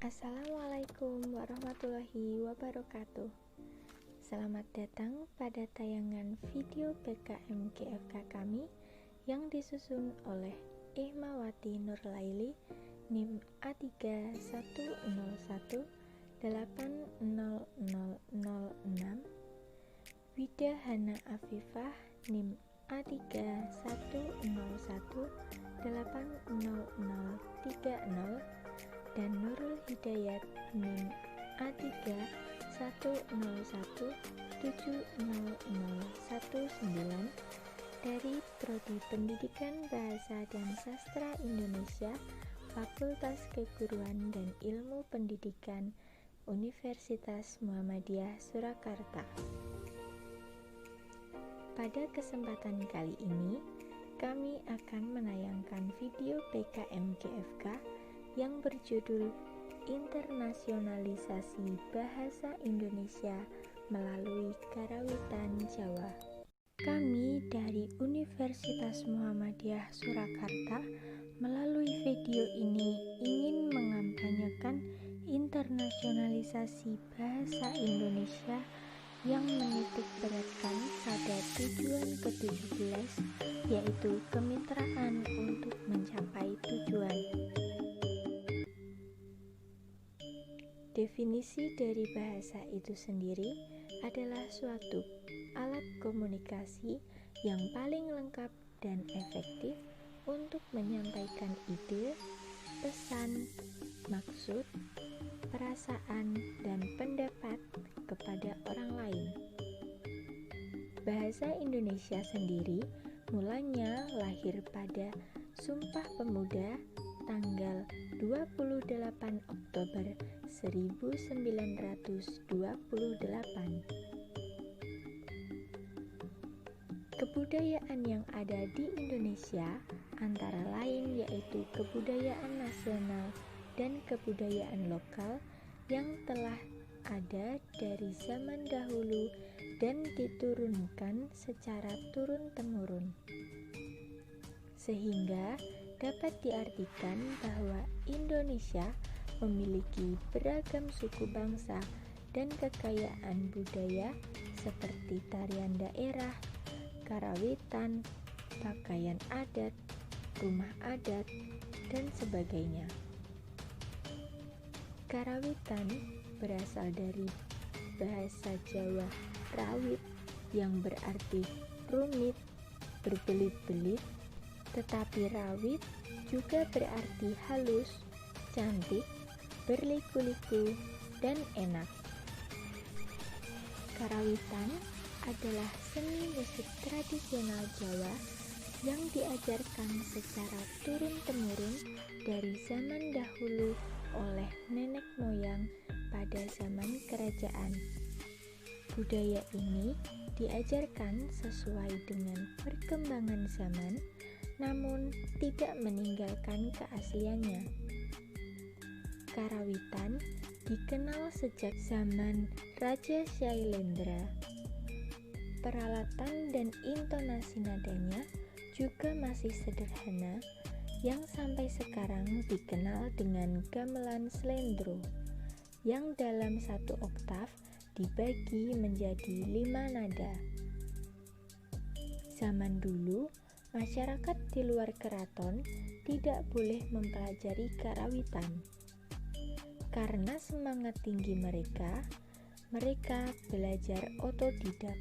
Assalamualaikum warahmatullahi wabarakatuh. Selamat datang pada tayangan video PKM GFK kami yang disusun oleh Ihmawati Nurlaili NIM A3101800006, Wida Hana Afifah NIM A3101800030, dan Nurul Hidayat NIM A3101700019 dari Prodi Pendidikan Bahasa dan Sastra Indonesia, Fakultas Keguruan dan Ilmu Pendidikan, Universitas Muhammadiyah Surakarta. Pada kesempatan kali ini, kami akan menayangkan video PKM GFK yang berjudul Internasionalisasi Bahasa Indonesia melalui Karawitan Jawa. Kami dari Universitas Muhammadiyah Surakarta melalui video ini ingin mengampanyekan internasionalisasi bahasa Indonesia yang menitik beratkan pada tujuan ke-17, yaitu kemitraan untuk mencapai tujuan. Definisi dari bahasa itu sendiri adalah suatu alat komunikasi yang paling lengkap dan efektif untuk menyampaikan ide, pesan, maksud, perasaan, dan pendapat kepada orang lain. Bahasa Indonesia sendiri mulanya lahir pada Sumpah Pemuda tanggal 28 Oktober 1928. Kebudayaan yang ada di Indonesia antara lain yaitu kebudayaan nasional dan kebudayaan lokal yang telah ada dari zaman dahulu dan diturunkan secara turun-temurun, sehingga dapat diartikan bahwa Indonesia memiliki beragam suku bangsa dan kekayaan budaya seperti tarian daerah, karawitan, pakaian adat, rumah adat, dan sebagainya. Karawitan berasal dari bahasa Jawa rawit yang berarti rumit, berbelit-belit, tetapi rawit juga berarti halus, cantik, berliku-liku, dan enak. Karawitan adalah seni musik tradisional Jawa yang diajarkan secara turun-temurun dari zaman dahulu oleh nenek moyang pada zaman kerajaan. Budaya ini diajarkan sesuai dengan perkembangan zaman, namun tidak meninggalkan keasliannya. Karawitan dikenal sejak zaman Raja Syailendra. Peralatan dan intonasi nadanya juga masih sederhana, yang sampai sekarang dikenal dengan gamelan slendro, yang dalam satu oktav dibagi menjadi 5 nada. Zaman dulu, masyarakat di luar keraton tidak boleh mempelajari karawitan. Karena semangat tinggi mereka belajar otodidak.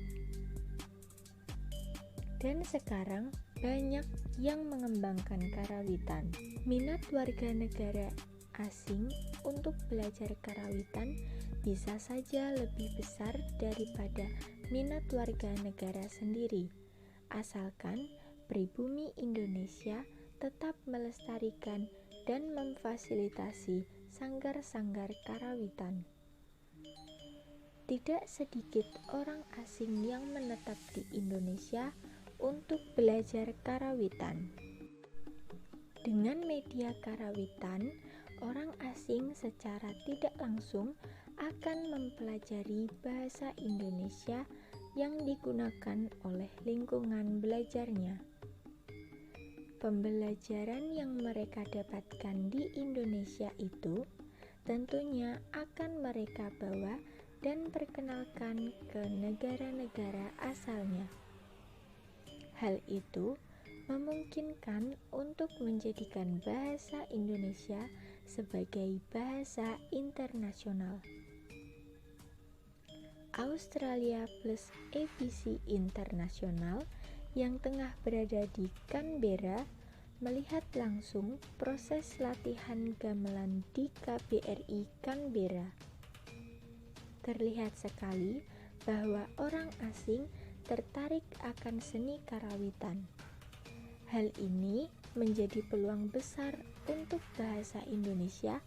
Dan sekarang banyak yang mengembangkan karawitan. Minat warga negara asing untuk belajar karawitan bisa saja lebih besar daripada minat warga negara sendiri, asalkan pribumi Indonesia tetap melestarikan dan memfasilitasi sanggar-sanggar karawitan. Tidak sedikit orang asing yang menetap di Indonesia untuk belajar karawitan. Dengan media karawitan, orang asing secara tidak langsung akan mempelajari bahasa Indonesia yang digunakan oleh lingkungan belajarnya. Pembelajaran yang mereka dapatkan di Indonesia itu tentunya akan mereka bawa dan perkenalkan ke negara-negara asalnya. Hal itu memungkinkan untuk menjadikan bahasa Indonesia sebagai bahasa internasional. Australia Plus ABC Internasional yang tengah berada di Canberra melihat langsung proses latihan gamelan di KBRI Canberra. Terlihat sekali bahwa orang asing tertarik akan seni karawitan. Hal ini menjadi peluang besar untuk bahasa Indonesia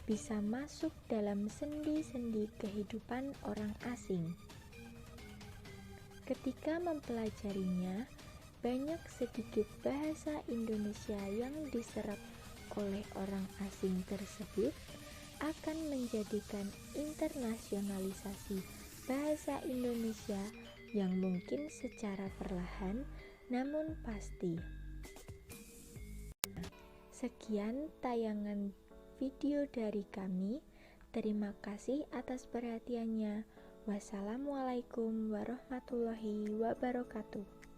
bisa masuk dalam sendi-sendi kehidupan orang asing. Ketika mempelajarinya, banyak sedikit bahasa Indonesia yang diserap oleh orang asing tersebut akan menjadikan internasionalisasi bahasa Indonesia yang mungkin secara perlahan namun pasti. Sekian tayangan video dari kami. Terima kasih atas perhatiannya. Wassalamualaikum warahmatullahi wabarakatuh.